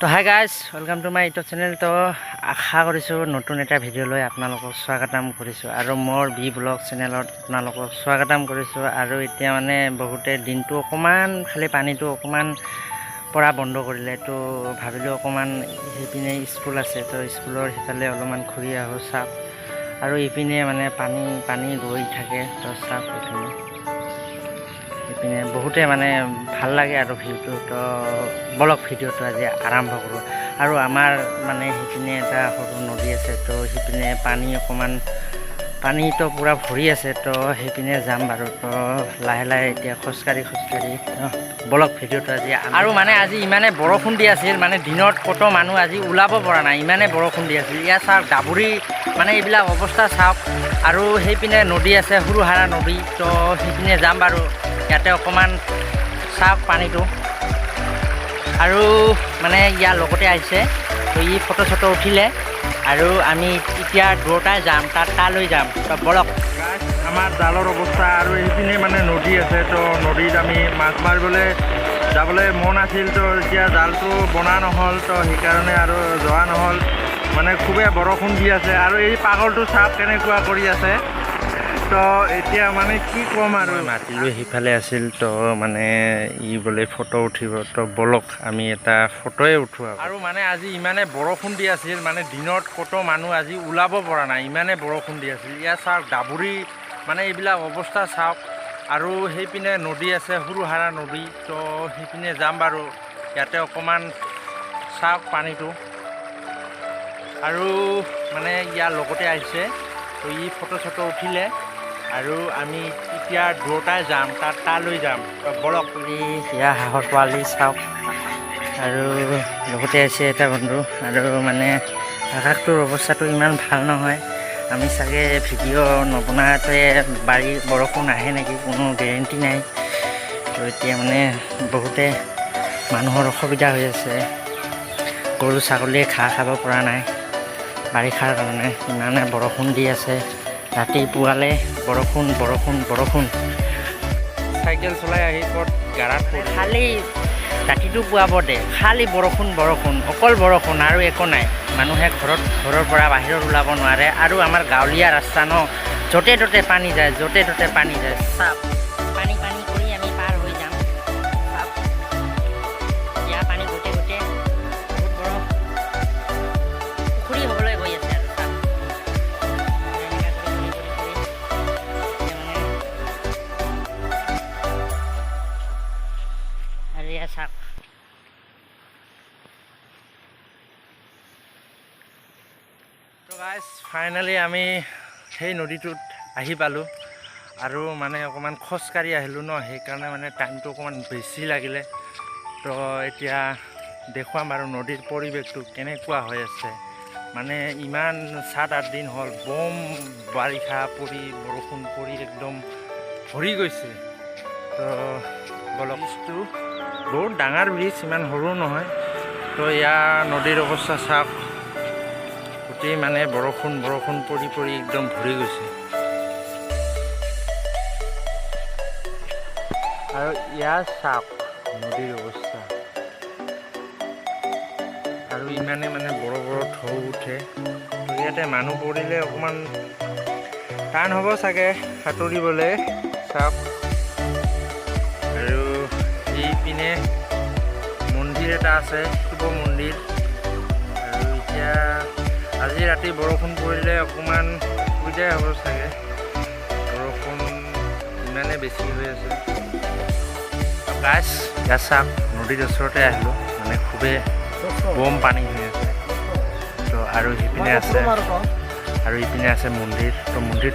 তো hi guys, welcome to my YouTube channel. তো আশা কৰিছোঁ নতুন এটা ভিডিঅ' লৈ আপোনালোকক স্বাগতম কৰিছোঁ আৰু মোৰ বি ব্লগ চেনেলত আপোনালোকক স্বাগতম কৰিছোঁ। আৰু এতিয়া মানে বহুতে দিনটো অকণমান খালি পানীটো অকণমান পৰা বন্ধ কৰিলে, তো ভাবিলোঁ অকণমান সেইপিনে স্কুল আছে, তো স্কুলৰ সিফালে অলপমান ঘূৰি আহোঁ চাওক। আৰু ইপিনে মানে পানী গৈ থাকে, তো চাওক এইপিনে বহুতে মানে ভাল লাগে আৰু ভিউটো। তো বলক ভিডিঅ'টো আজি আৰম্ভ কৰোঁ। আৰু আমাৰ মানে সেইপিনে এটা সৰু নদী আছে, তো সেইপিনে পানীটো পূৰা ভৰি আছে, তো সেইপিনে যাম বাৰু। তো লাহে লাহে এতিয়া খোজকাঢ়ি বলক ভিডিঅ'টো আজি। আৰু মানে আজি ইমানে বৰষুণ দি আছিল, মানে দিনত কত মানুহ আজি ওলাব পৰা নাই, ইমানে বৰষুণ দি আছিল। ইয়াত চাওক ডাবুৰী মানে এইবিলাক অৱস্থা চাওক। আৰু সেইপিনে নদী আছে, সৰু হাৰা নদী, তো সেইপিনে যাম বাৰু। ইয়াতে অকণমান চাওক পানীটো। আৰু মানে ইয়াৰ লগতে আহিছে, তো ই ফটো চটো উঠিলে। আৰু আমি এতিয়া দুটাই যাম, তালৈ যাম। তো বলক। আমাৰ জালৰ অৱস্থা। আৰু এইপিনে মানে নদী আছে, তো নদীত আমি মাছ মাৰিবলৈ যাবলৈ মন আছিল, তো এতিয়া জালটো বনা নহ'ল, তো সেইকাৰণে আৰু যোৱা নহ'ল। মানে খুবেই বৰষুণ দি আছে আৰু এই পাগলটো চাওক কেনেকুৱা কৰি আছে। তো এতিয়া মানে কি ক'ম আৰু, মাতিলৈ সিফালে আছিল, তো মানে ই বোলে ফটো উঠিব, তো বলক আমি এটা ফটোৱে উঠোঁ। আৰু মানে আজি ইমানে বৰষুণ দি আছিল, মানে দিনত কত মানুহ আজি ওলাব পৰা নাই, ইমানে বৰষুণ দি আছিল। ইয়াত চাওক ডাবুৰী মানে এইবিলাক অৱস্থা চাওক। আৰু সেইপিনে নদী আছে, সৰু হাৰা নদী, তো সেইপিনে যাম বাৰু। ইয়াতে অকণমান চাওক পানীটো। আৰু মানে ইয়াৰ লগতে আহিছে, তো ই ফটো চটো উঠিলে। আৰু আমি এতিয়া দুটাই যাম, তালৈ যাম। বলক। সেয়া হাঁহৰ পোৱালি চাওক। আৰু লগতে আছে এটা বন্ধু। আৰু মানে আকাশটোৰ অৱস্থাটো ইমান ভাল নহয়, আমি চাগে ভিডিঅ' নবনাওঁতে বৰষুণ আহে নেকি, কোনো গেৰেণ্টি নাই। তো এতিয়া মানে বহুতে মানুহৰ অসুবিধা হৈ আছে, গৰু ছাগলীয়ে ঘাঁহ খাব পৰা নাই বাৰিষাৰ কাৰণে, ইমানে বৰষুণ দি আছে। ৰাতিপুৱালে বৰষুণ। চাইকেল চলাই আহি ক'ত গাৰাত পৰি খালি ৰাতিটো পুৱাব দে, খালি বৰষুণ, অকল বৰষুণ আৰু একো নাই। মানুহে ঘৰৰ পৰা বাহিৰত ওলাব নোৱাৰে। আৰু আমাৰ গাঁৱলীয়া ৰাস্তা ন, য'তে ত'তে পানী যায় চাওক। পানী কৰি আমি পাৰ হৈ যাম চাওক। ইয়াৰ পানী গোটেই বহুত বৰফ পুখুৰী হ'বলৈ গৈ আছে আৰু চাওক। আৰু ইয়াৰ চাওক। তো গাইজ ফাইনেলি আমি সেই নদীটোত আহি পালোঁ। আৰু মানে অকণমান খোজকাঢ়ি আহিলোঁ ন, সেইকাৰণে মানে টাইমটো অকণমান বেছি লাগিলে। তো এতিয়া দেখুৱাম আৰু নদীৰ পৰিৱেশটো কেনেকুৱা হৈ আছে। মানে ইমান 7-8 দিন হ'ল বম বাৰিষা পৰি, বৰষুণ পৰি একদম ভৰি গৈছে। তো ব্ৰিজটো বহুত ডাঙৰ ব্ৰিজ, ইমান সৰু নহয়। তো ইয়াৰ নদীৰ অৱস্থা চাওক, গোটেই মানে বৰষুণ পৰি একদম ভৰি গৈছে। আৰু ইয়াৰ চাওক নদীৰ অৱস্থা। আৰু ইমানে মানে বৰ ঢৌ উঠে, তো ইয়াতে মানুহ পৰিলে অকণমান টান হ'ব চাগে সাঁতুৰিবলৈ চাওক। আৰু এইপিনে মন্দিৰ এটা আছে, শিৱ মন্দিৰ। আৰু এতিয়া আজি ৰাতি বৰষুণ পৰিলে অকণমান অসুবিধাই হ'ব চাগে, বৰষুণ ইমানে বেছি হৈ আছে। গাছ ইয়াত চাওক, নদীৰ ওচৰতে আহিলোঁ, মানে খুবেই বম পানী হৈ আছে। তো আৰু সিপিনে আছে মন্দিৰ। তো মন্দিৰটো